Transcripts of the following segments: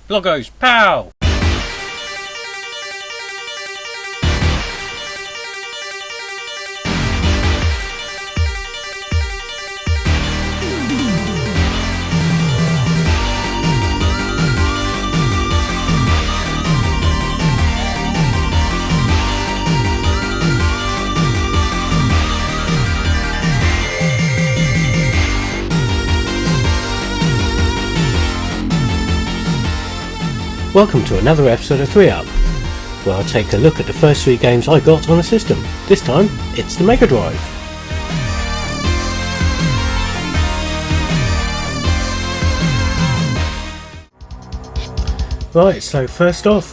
Bloggo's POW! Welcome to another episode of 3 Up, where I'll take a look at the first 3 games I got on the system. This time, it's the Megadrive. Right, so first of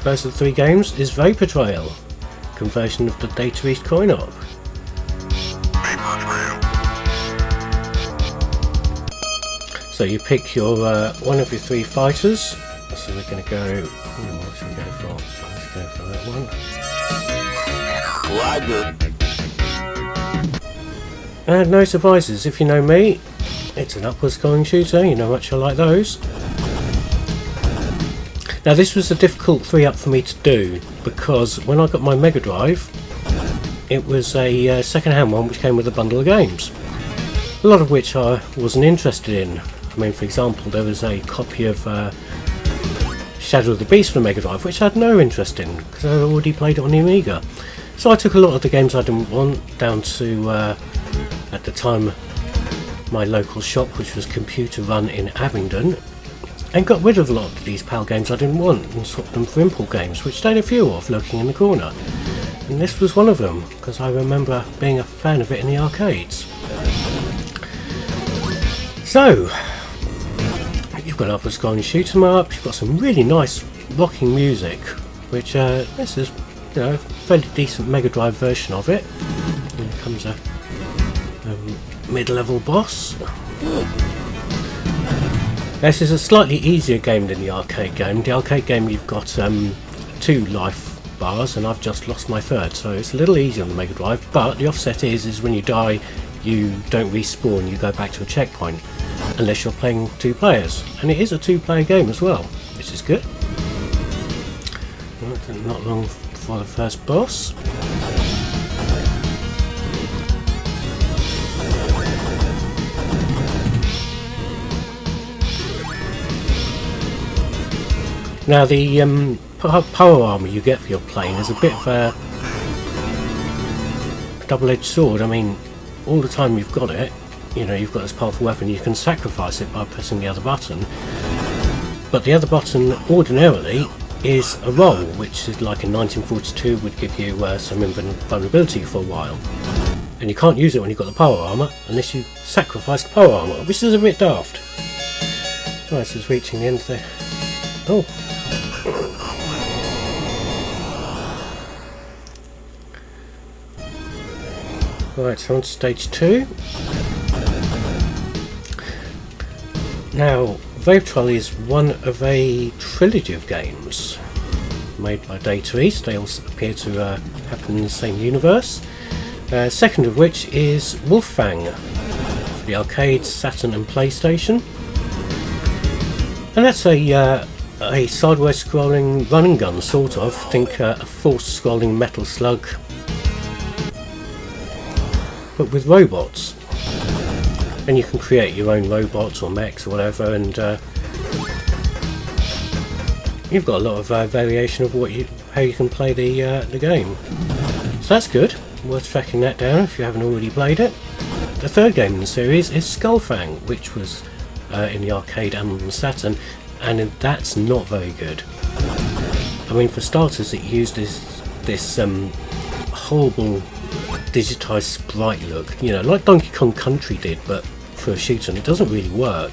the 3 games is Vapor Trail, conversion of the Data East coin-op. So you pick your one of your 3 fighters. So we're going to go, what should we go for? Let's go for that one. And no surprises, if you know me, it's an upwards scrolling shooter, you know how much I like those. Now this was a difficult 3-up for me to do, because when I got my Megadrive, it was a second-hand one which came with a bundle of games. A lot of which I wasn't interested in. I mean, for example, there was a copy of Shadow of the Beast for Megadrive, which I had no interest in because I already played it on the Amiga. So I took a lot of the games I didn't want down to, at the time, my local shop, which was Computer Run in Abingdon, and got rid of a lot of these PAL games I didn't want and swapped them for import games, which they had a few of lurking in the corner. And this was one of them, because I remember being a fan of it in the arcades. So, you've got upwards scrolling shoot 'em up, you've got some really nice rocking music, which this is, you know, a fairly decent Megadrive version of it. Here comes a mid-level boss. This is a slightly easier game than the arcade game. The arcade game you've got 2 life bars and I've just lost my 3rd, so it's a little easier on the Megadrive, but the offset is when you die you don't respawn, you go back to a checkpoint. Unless you're playing 2 players, and it is a 2-player game as well, which is good. Not long for the first boss. Now the power armor you get for your plane is a bit of a double-edged sword. I mean, all the time you've got it, you know, you've got this powerful weapon, you can sacrifice it by pressing the other button, but the other button ordinarily is a roll, which is like in 1942 would give you some invulnerability for a while, and you can't use it when you've got the power armour unless you sacrifice the power armour, which is a bit daft. Right, this is reaching the end of the... oh! Right, so on to stage 2. Now, Vapor Trail is one of a trilogy of games made by Data East. They all appear to happen in the same universe. Second of which is Wolffang for the arcade, Saturn and PlayStation. And that's a sideways scrolling run and gun, sort of. Think a force scrolling Metal Slug, but with robots. And you can create your own robots or mechs or whatever, and you've got a lot of variation of how you can play the game. So that's good, worth tracking that down if you haven't already played it. The 3rd game in the series is Skullfang, which was in the arcade and on the Saturn, and that's not very good. I mean, for starters, it used this horrible digitized sprite look, you know, like Donkey Kong Country did, but for a shooter, and it doesn't really work.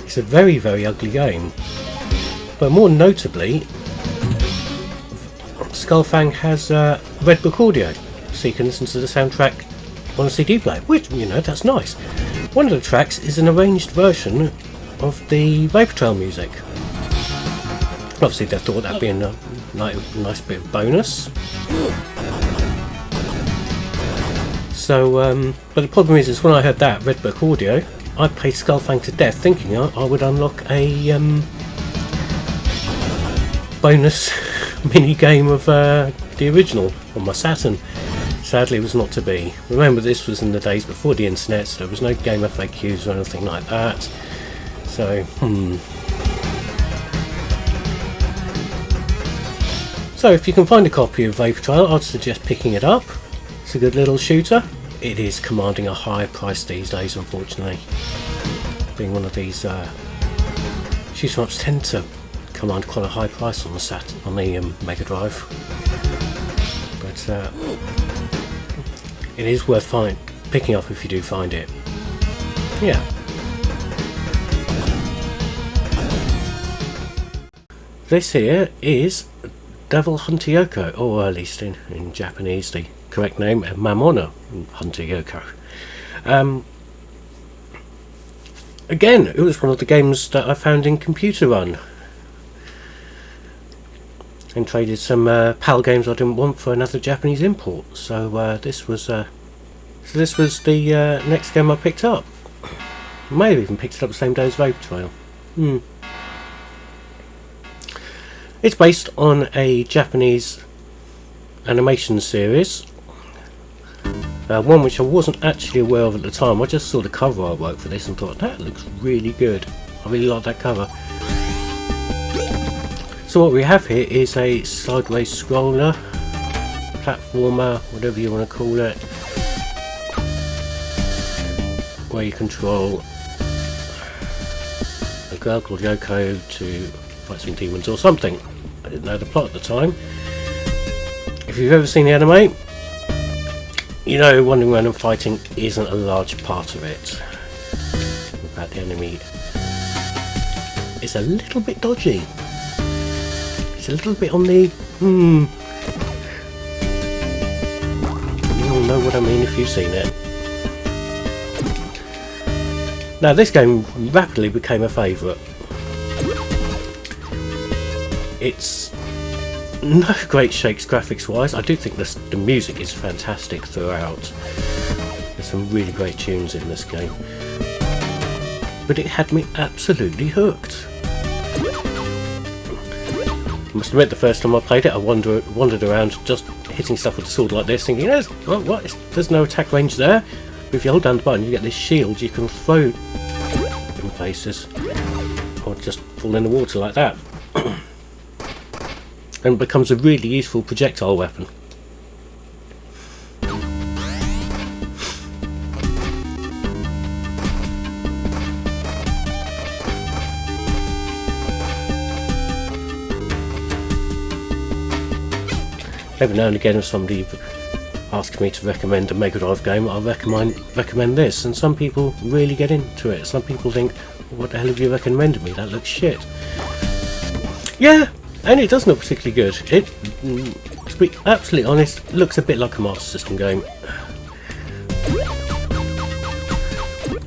It's a very, very ugly game. But more notably, Skullfang has Red Book audio, so you can listen to the soundtrack on a CD player, which, you know, that's nice. One of the tracks is an arranged version of the Vapor Trail music. Obviously they thought that'd be a nice bit of bonus. So, but the problem is when I heard that Red Book audio, I played Skullfang to death thinking I would unlock a bonus mini game of the original on my Saturn. Sadly, it was not to be. Remember, this was in the days before the internet, so there was no game FAQs or anything like that. So, So if you can find a copy of Vapor Trail, I'd suggest picking it up. It's a good little shooter. It is commanding a higher price these days, unfortunately. Being one of these shoot 'em ups tend to command quite a high price on the Mega Drive. But it is worth picking up if you do find it. Yeah. This here is Devil Hunter Yoko, or at least in Japanese the correct name, Mamono Hunter Yoko. Again, it was one of the games that I found in Computer Run, and traded some PAL games I didn't want for another Japanese import. So this was the next game I picked up. I may have even picked it up the same day as Vapor Trail. It's based on a Japanese animation series, one which I wasn't actually aware of at the time. I just saw the cover artwork for this and thought, that looks really good. I really like that cover. So what we have here is a sideways scroller, platformer, whatever you want to call it, where you control a girl called Yoko to fight some demons or something. I didn't know the plot at the time. If you've ever seen the anime, you know wandering around and fighting isn't a large part of it. In fact, the enemy is a little bit dodgy. It's a little bit on the you all know what I mean if you've seen it. Now this game rapidly became a favourite. It's no great shakes graphics wise. I do think the music is fantastic throughout. There's some really great tunes in this game. But it had me absolutely hooked. I must admit, the first time I played it, I wandered around just hitting stuff with the sword like this, thinking, there's no attack range there. But if you hold down the button, you get this shield you can throw in places, or just fall in the water like that. And it becomes a really useful projectile weapon. Every now and again, if somebody asks me to recommend a Mega Drive game, I'll recommend this, and some people really get into it. Some people think, what the hell have you recommended me? That looks shit. Yeah, and it does look particularly good. It, to be absolutely honest, looks a bit like a Master System game.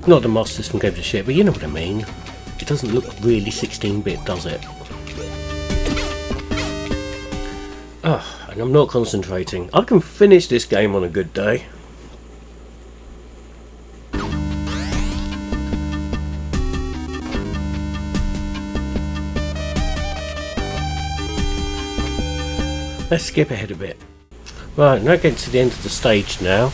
Not the Master System games are shit, but you know what I mean. It doesn't look really 16-bit, does it? And I'm not concentrating. I can finish this game on a good day. Let's skip ahead a bit. Right, now getting to the end of the stage now,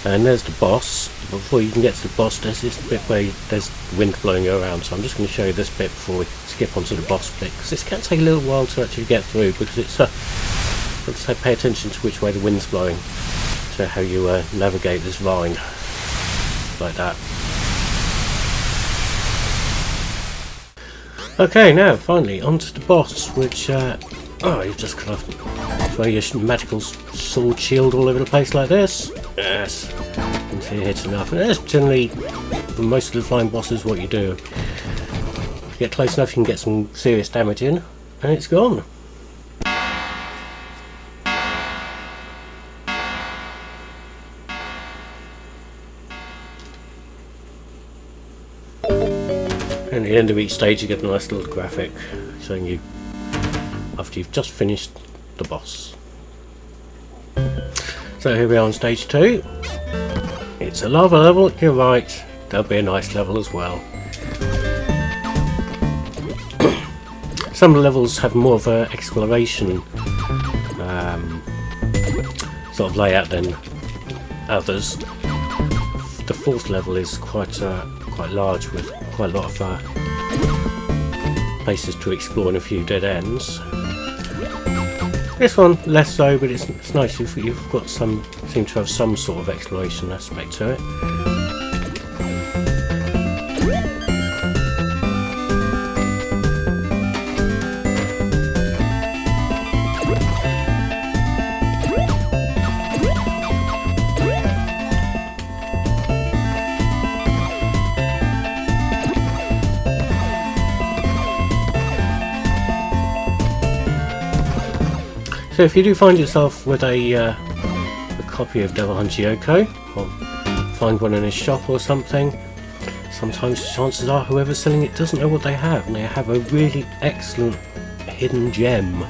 and there's the boss. Before you can get to the boss, there's this bit where there's wind blowing you around, so I'm just going to show you this bit before we skip onto the boss bit, because this can take a little while to actually get through, because it's let's say pay attention to which way the wind's blowing, so how you navigate this vine like that. Okay, now finally onto the boss, which you've just got to throw your magical sword shield all over the place like this. Yes, until you hit enough, and that's generally for most of the flying bosses what you do. If you get close enough, you can get some serious damage in, and it's gone. And at the end of each stage you get a nice little graphic showing you after you've just finished the boss. So here we are on stage 2. It's a lava level, you're right, there'll be a nice level as well. Some levels have more of an exploration sort of layout than others. The fourth level is quite large, with quite a lot of places to explore and a few dead ends. This one less so, but it's nice if you've got seem to have some sort of exploration aspect to it. So if you do find yourself with a copy of Devil Hunter Yoko, or find one in a shop or something, sometimes chances are whoever's selling it doesn't know what they have, and they have a really excellent hidden gem.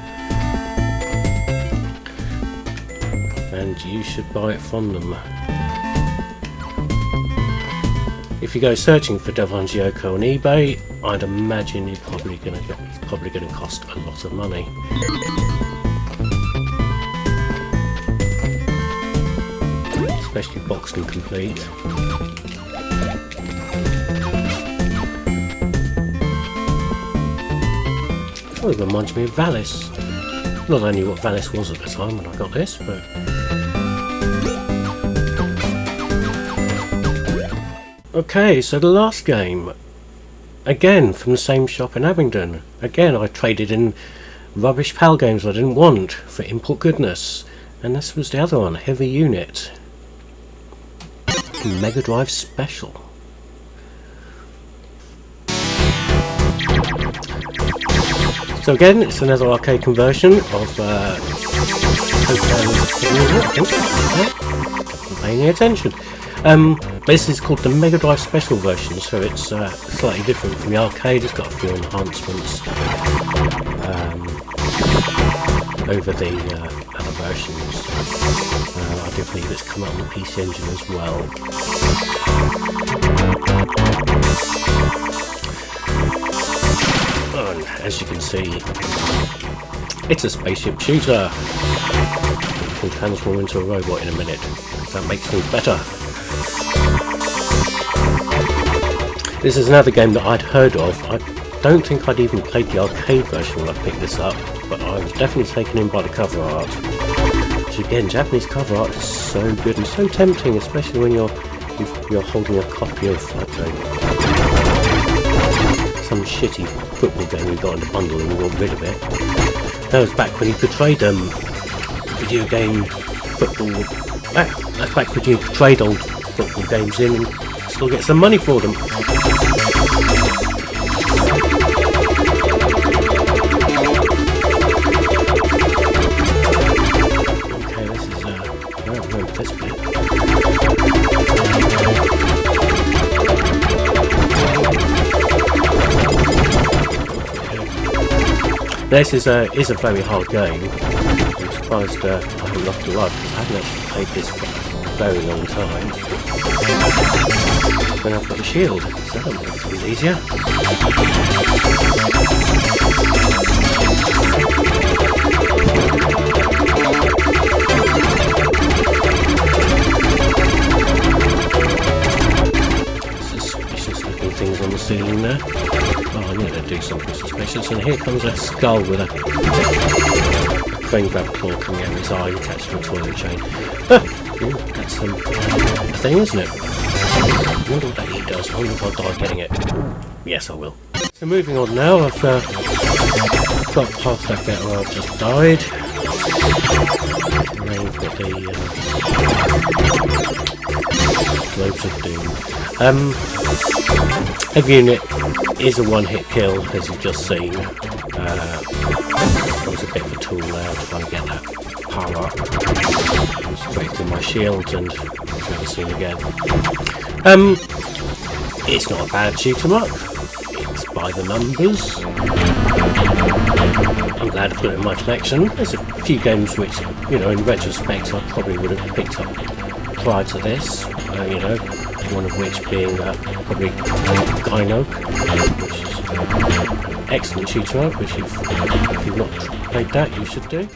And you should buy it from them. If you go searching for Devil Hunter Yoko on eBay, I'd imagine it's probably going to cost a lot of money. Especially boxed and complete. Oh, it reminds me of Valis. Not only what Valis was at the time when I got this, but okay, so the last game, again from the same shop in Abingdon. Again, I traded in rubbish PAL games I didn't want for input goodness, and this was the other one, Heavy Unit. Megadrive Special. So again, it's another arcade conversion of paying any attention. This is called the Megadrive Special version, so it's slightly different from the arcade. It's got a few enhancements over the other versions. I do believe it's come out on the PC Engine as well. And as you can see, it's a spaceship shooter. You can transform into a robot in a minute. That makes things better. This is another game that I'd heard of. I don't think I'd even played the arcade version when I picked this up, but I was definitely taken in by the cover art. Which again, Japanese cover art is so good and so tempting, especially when you're holding a copy of some shitty football game you got in the bundle and you got rid of it. That was back when you could trade video game football. That's back when you could trade old football games in and still get some money for them. Okay, this is I don't remember this bit. This is a very hard game. I'm surprised I haven't lost a lot because I haven't actually played this for a very long time. When I've got a shield, so that makes things easier. Suspicious looking things on the ceiling there. Oh, I knew they'd do something suspicious, and here comes a skull with a crane grab claw coming out of his eye attached to a toilet chain. Ooh, that's a thing, isn't it? I wonder what that E does. I wonder if I'll die getting it. Yes, I will. So moving on now, I've got past that bit where I've just died. And then we've got the Globes of Doom. Heavy Unit is a one-hit kill, as you've just seen. That was a bit of a tool there to try and get that power up. Straight through my shield and it's never seen again. It's not a bad shoot 'em up. It's by the numbers. I'm glad I've got it in my collection. There's a few games which, you know, in retrospect I probably would have picked up prior to this. one of which being probably Gyno, which is an excellent shooter up, which if you've not played that, you should do.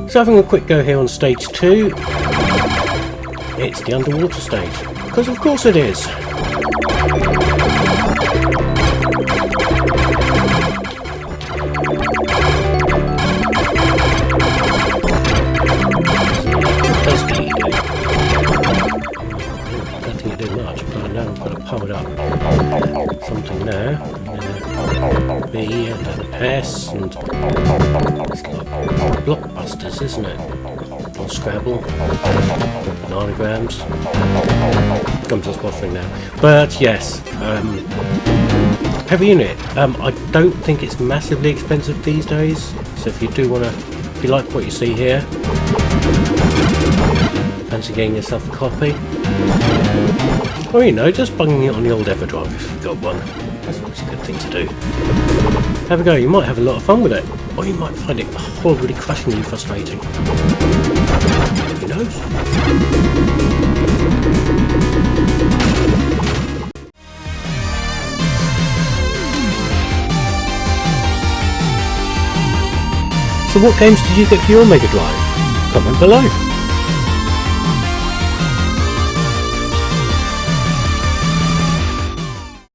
So having a quick go here on stage 2, it's the underwater stage, because of course it is. Powered up something there, B and an S, and it's like blockbusters, isn't it? Or Scrabble, bananagrams. Comes to waffling now, but yes, heavy unit. I don't think it's massively expensive these days, so if you do want to, if you like what you see here, fancy getting yourself a copy. Or, you know, just bunging it on the old Everdrive if you've got one. That's always a good thing to do. Have a go, you might have a lot of fun with it. Or you might find it horribly crushingly frustrating. Who knows? So what games did you get for your Mega Drive? Comment below.